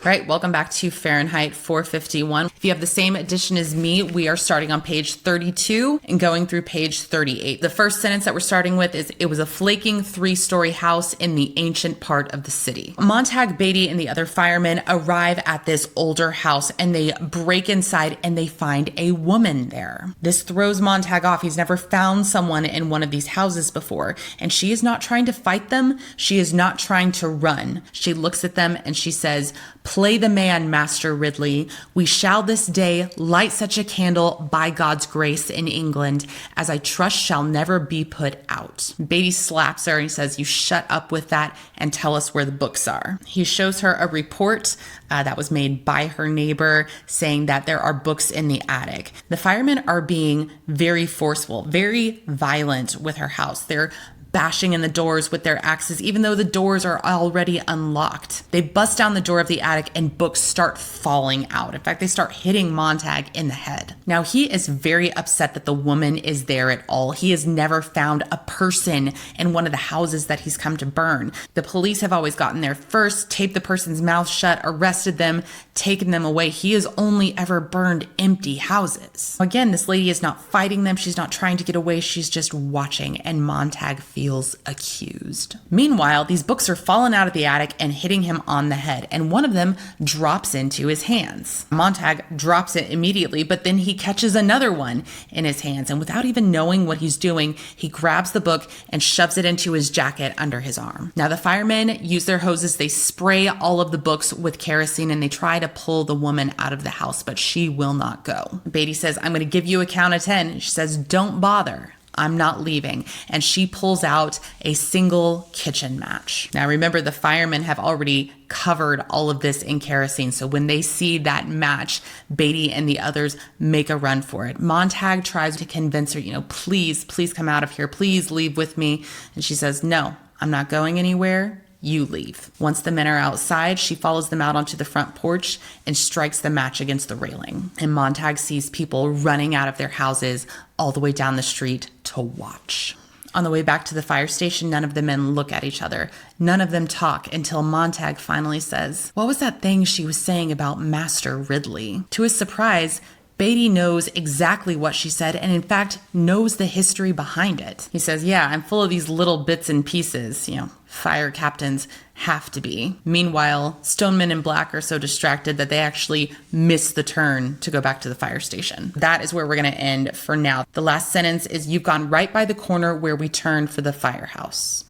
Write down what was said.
All right, welcome back to Fahrenheit 451. If you have the same edition as me, we are starting on page 32 and going through page 38. The first sentence that we're starting with is, it was a flaking 3-story house in the ancient part of the city. Montag, Beatty, and the other firemen arrive at this older house and they break inside and they find a woman there. This throws Montag off. He's never found someone in one of these houses before, and she is not trying to fight them. She is not trying to run. She looks at them and she says, "Play the man, Master Ridley. We shall this day light such a candle by God's grace in England as I trust shall never be put out." Beatty slaps her and he says, "You shut up with that and tell us where the books are." He shows her a report that was made by her neighbor saying that there are books in the attic. The firemen are being very forceful, very violent with her house. They're bashing in the doors with their axes, even though the doors are already unlocked. They bust down the door of the attic and books start falling out. In fact, they start hitting Montag in the head. Now, he is very upset that the woman is there at all. He has never found a person in one of the houses that he's come to burn. The police have always gotten there first, taped the person's mouth shut, arrested them, taken them away. He has only ever burned empty houses. Again, this lady is not fighting them. She's not trying to get away. She's just watching, and Montag feels accused. Meanwhile, these books are falling out of the attic and hitting him on the head, and one of them drops into his hands. Montag drops it immediately, but then he catches another one in his hands, and without even knowing what he's doing, he grabs the book and shoves it into his jacket under his arm. Now, the firemen use their hoses. They spray all of the books with kerosene, and they try to pull the woman out of the house, but she will not go. Beatty says, "I'm going to give you a count of 10. She says, "Don't bother. I'm not leaving." And she pulls out a single kitchen match. Now remember, the firemen have already covered all of this in kerosene. So when they see that match, Beatty and the others make a run for it. Montag tries to convince her, please come out of here. Please leave with me. And she says, "No, I'm not going anywhere. You leave." Once the men are outside, she follows them out onto the front porch and strikes the match against the railing. And Montag sees people running out of their houses all the way down the street to watch. On the way back to the fire station, none of the men look at each other. None of them talk until Montag finally says, "What was that thing she was saying about Master Ridley?" To his surprise, Beatty knows exactly what she said and in fact knows the history behind it. He says, "Yeah, I'm full of these little bits and pieces, fire captains have to be." Meanwhile, Stoneman and Black are so distracted that they actually miss the turn to go back to the fire station. That is where we're going to end for now. The last sentence is, "You've gone right by the corner where we turned for the firehouse."